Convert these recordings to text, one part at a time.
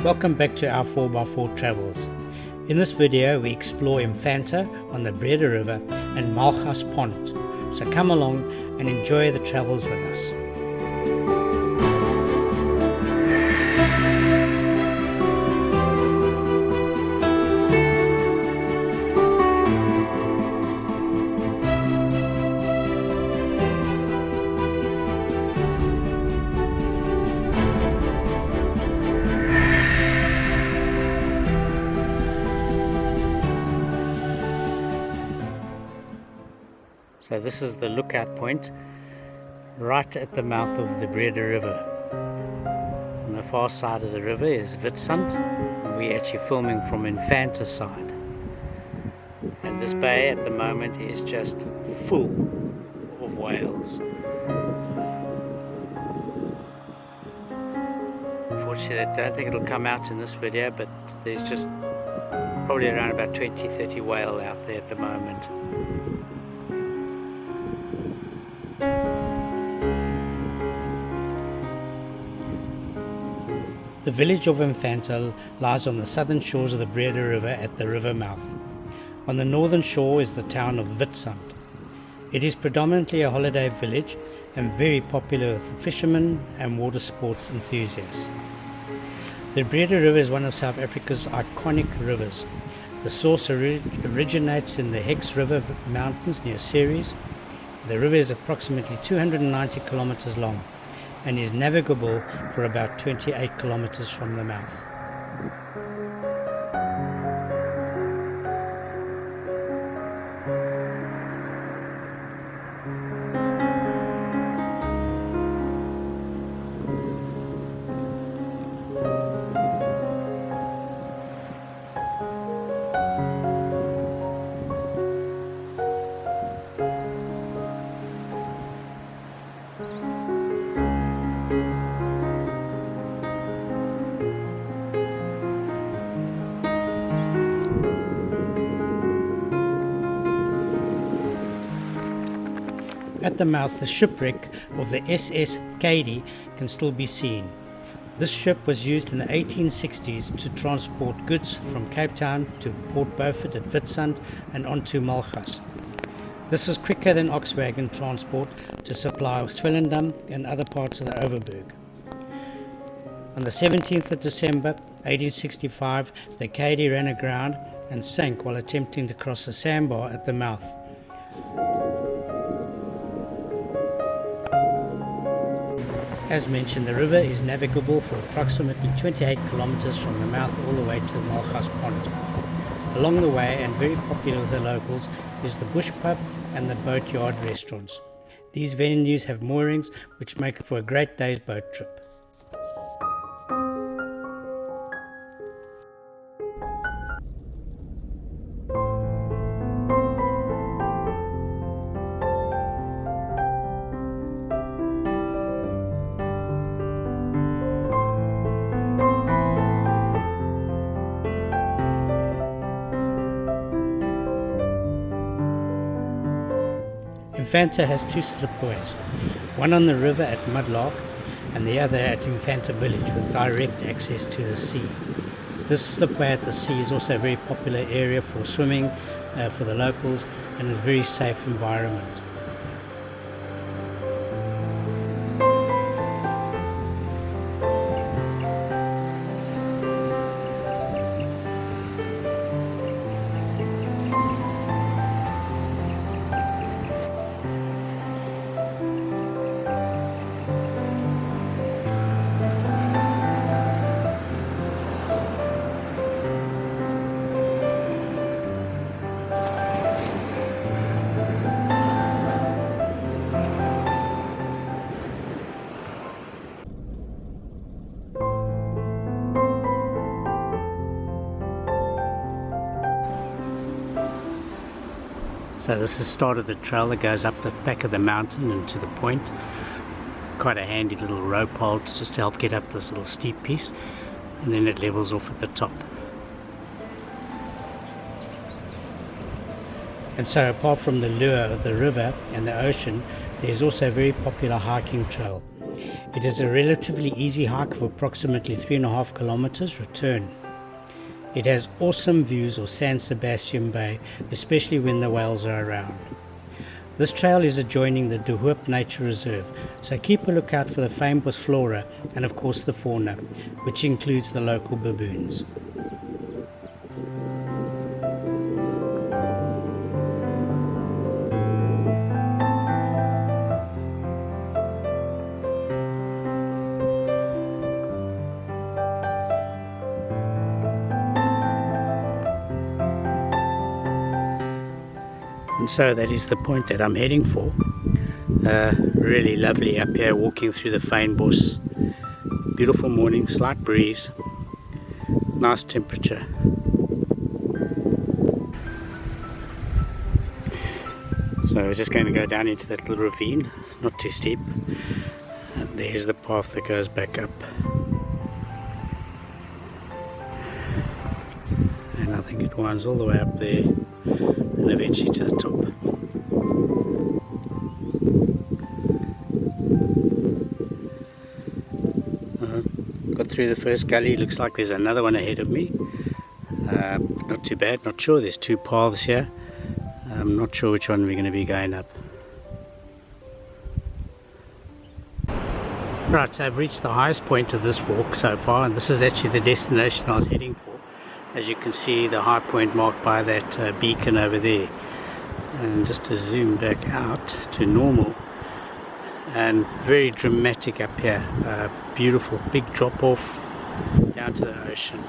Welcome back to our 4x4 travels. In this video we explore Infanta on the Breede River and Malgas Pont, so come along and enjoy the travels with us. So this is the lookout point right at the mouth of the Breede River. On the far side of the river is vistas. We're actually filming from Infanta side. And this bay at the moment is just full of whales. Unfortunately, I don't think it'll come out in this video, but there's just probably around about 20-30 whale out there at the moment. The village of Infanta lies on the southern shores of the Breede River at the river mouth. On the northern shore is the town of vistas. It is predominantly a holiday village and very popular with fishermen and water sports enthusiasts. The Breede River is one of South Africa's iconic rivers. The source originates in the Hex River mountains near Ceres. The river is approximately 290 kilometers long and is navigable for about 28 kilometers from the mouth. At the mouth, the shipwreck of the SS Breede can still be seen. This ship was used in the 1860s to transport goods from Cape Town to Port Beaufort at Witstrand and onto Malgas. This was quicker than ox-wagon transport to supply Swellendam and other parts of the Overberg. On the 17th of December 1865, the Breede ran aground and sank while attempting to cross the sandbar at the mouth. As mentioned, the river is navigable for approximately 28 kilometers from the mouth all the way to the Malgas Pont. Along the way, and very popular with the locals, is the Bush Pub and the Boatyard restaurants. These venues have moorings which make for a great day's boat trip. Infanta has two slipways, one on the river at Mudlark and the other at Infanta village with direct access to the sea. This slipway at the sea is also a very popular area for swimming for the locals and is a very safe environment. So this is the start of the trail that goes up the back of the mountain and to the point. Quite a handy little rope pole just to help get up this little steep piece, and then it levels off at the top. And so apart from the lure of the river and the ocean, There is also a very popular hiking trail. It is a relatively easy hike of approximately 3.5 kilometers return. It has awesome views of San Sebastian Bay, especially when the whales are around. This trail is adjoining the Infanta Nature Reserve, so keep a lookout for the famous flora and of course the fauna, which includes the local baboons. And so that is the point that I'm heading for. Really lovely up here, walking through the fynbos. Beautiful morning, slight breeze, nice temperature. So we're just going to go down into that little ravine. It's not too steep. And there's the path that goes back up. And I think it winds all the way up there and eventually to the top. Got through the first gully. Looks like there's another one ahead of me. Not too bad, not sure. There's two paths here. I'm not sure which one we're going to be going up. Right, so I've reached the highest point of this walk so far, and this is actually the destination I was heading for. As you can see, the high point marked by that beacon over there. And just to zoom back out to normal, and very dramatic up here. Beautiful big drop off down to the ocean.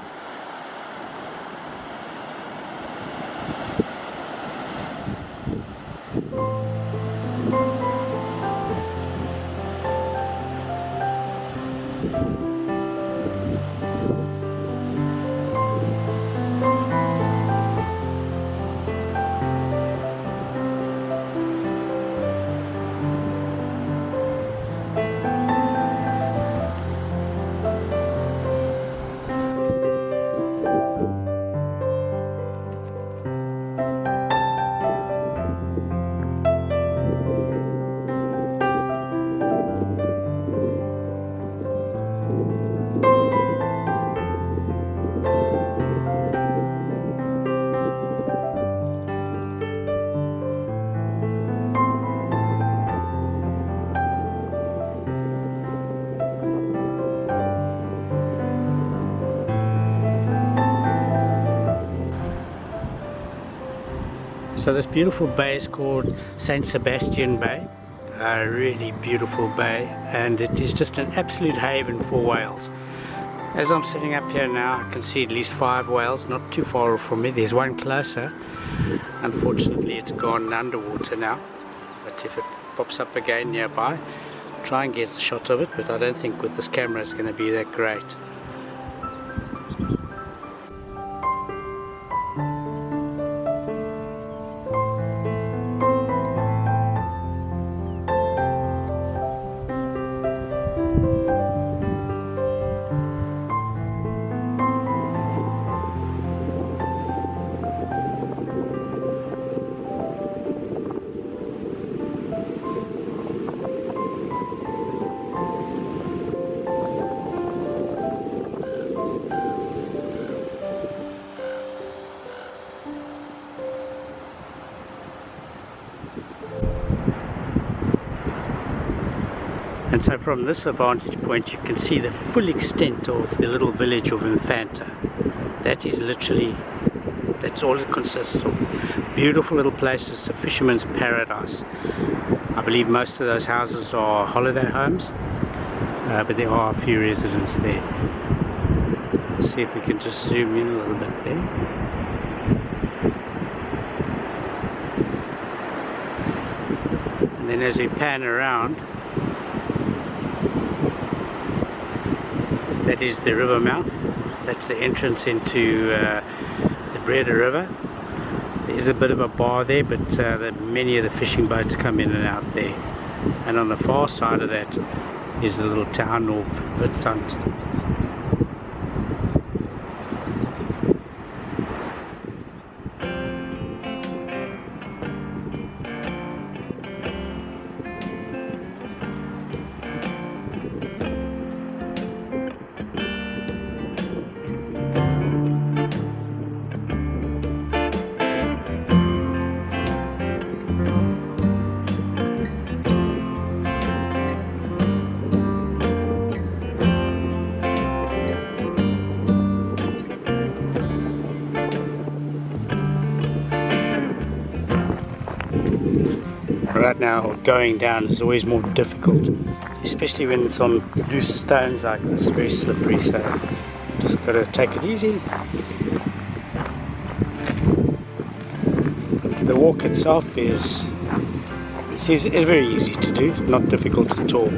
So this beautiful bay is called San Sebastian Bay, a really beautiful bay, and it is just an absolute haven for whales. As I'm sitting up here now, I can see at least 5 whales not too far off from me. There's one closer. Unfortunately it's gone underwater now, but if it pops up again nearby, I'll try and get a shot of it, but I don't think with this camera it's going to be that great. And so from this vantage point you can see the full extent of the little village of Infanta. That is literally, that's all it consists of. Beautiful little places, a fisherman's paradise. I believe most of those houses are holiday homes, but there are a few residents there. Let's see if we can just zoom in a little bit there. And then as we pan around, that is the river mouth. That's the entrance into the Breede River. There's a bit of a bar there, but many of the fishing boats come in and out there. And on the far side of that is the little town of vistas. right now going down is always more difficult, especially when it's on loose stones like this, very slippery, so just got to take it easy. The walk itself is very easy to do, not difficult at all.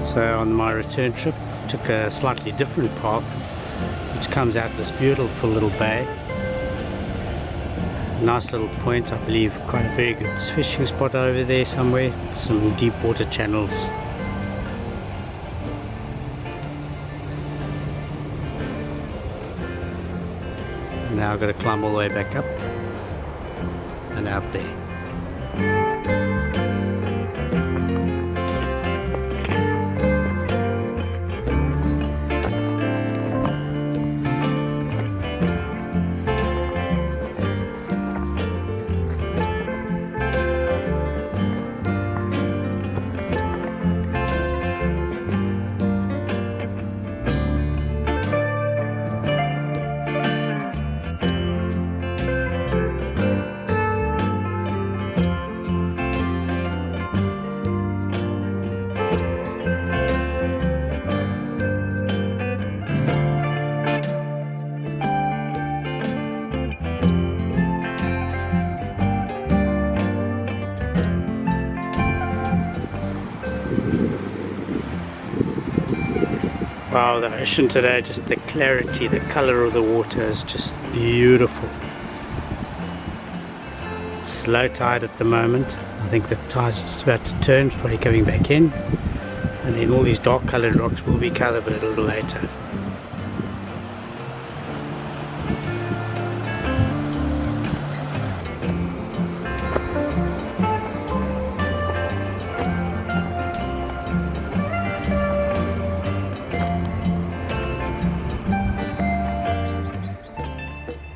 So on my return trip, took a slightly different path, which comes out this beautiful little bay. Nice little point, I believe, quite a very good fishing spot over there somewhere, some deep water channels. Now I've got to climb all the way back up and out there. Wow, the ocean today, just the clarity, the color of the water is just beautiful. It's low tide at the moment. I think the tide's just about to turn, it's probably coming back in. And then all these dark colored rocks will be covered a little later.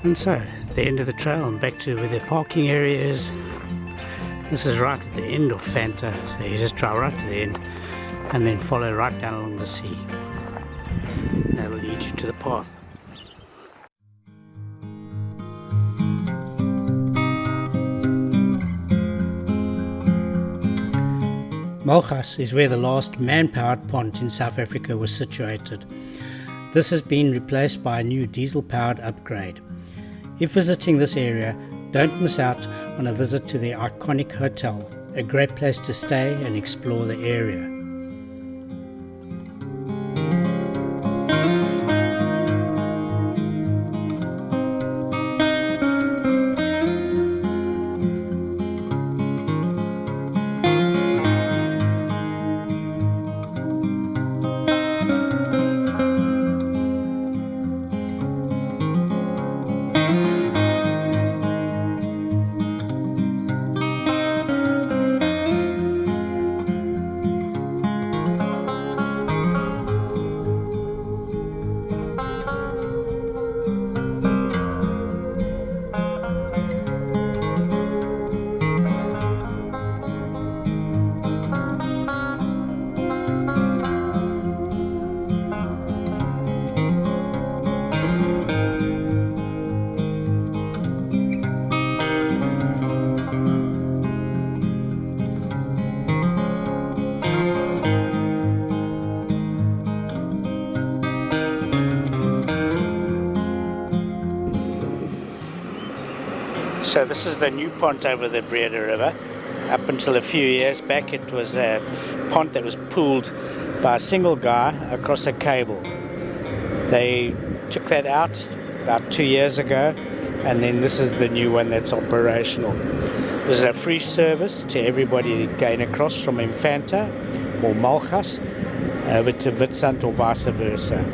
And so, the end of the trail and back to where the parking area is. This is right at the end of Infanta, so you just drive right to the end and then follow right down along the sea. That'll lead you to the path. Malgas is where the last man-powered pont in South Africa was situated. This has been replaced by a new diesel-powered upgrade. If visiting this area, don't miss out on a visit to the iconic hotel, a great place to stay and explore the area. So this is the new pont over the Breede River. Up until a few years back, it was a pont that was pulled by a single guy across a cable. They took that out about 2 years ago, and then this is the new one that's operational. This is a free service to everybody going across from Infanta or Malgas over to Vitsand or vice versa.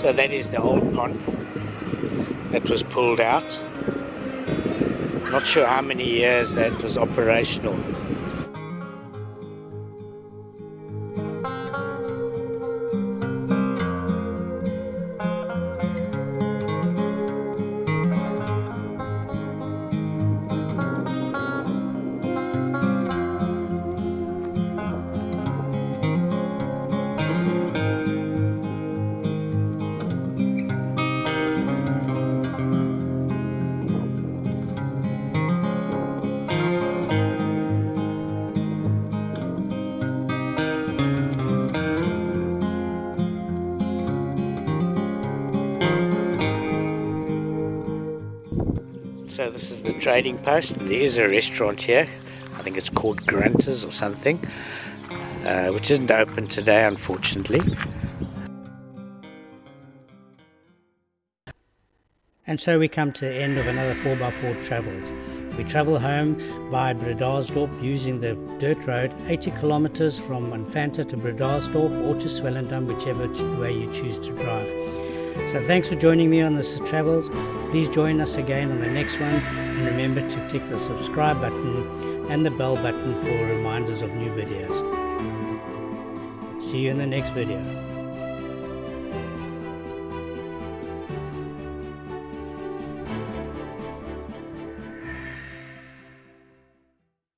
So that is the old pond that was pulled out. Not sure how many years that was operational. So this is the trading post. There is a restaurant here. I think it's called Grunters or something, which isn't open today, unfortunately. And so we come to the end of another 4x4 travels. We travel home via Bredasdorp using the dirt road, 80 kilometers from Infanta to Bredasdorp or to Swellendam, whichever way you choose to drive. So thanks for joining me on this travels. Please join us again on the next one, and remember to click the subscribe button and the bell button for reminders of new videos. See you in the next video.